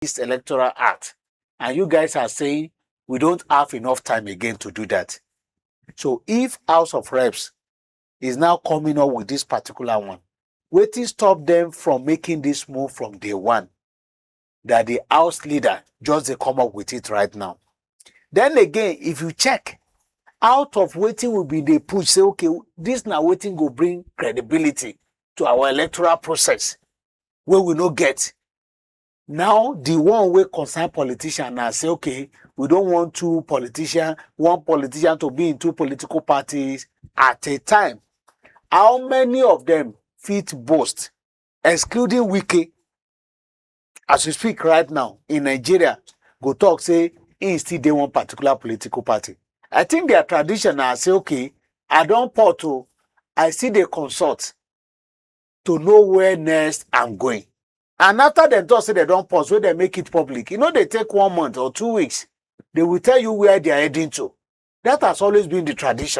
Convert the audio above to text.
this Electoral Act, and you guys are saying we don't have enough time again to do that. So if House of Reps is now coming up with this particular one, wetin stop them from making this move from day one? That the House leader just dey come up with it right now. Then again, if you check, out of wetin we be dey push, say okay, this na wetin go bring credibility to our electoral process wey we no get. Now the one wey concern politician na say okay, we don't want one politician to be in two political parties at a time. How many of them fit boast, excluding Wike, as we speak right now in Nigeria, go talk say he still dey one particular political party? I think their tradition na say okay, I don port o, I still dey consult to know where next I'm going. And after dem talk say they don pause, wey dem make it public, they take 1 month or 2 weeks, they will tell you where they are heading to. That has always been the tradition.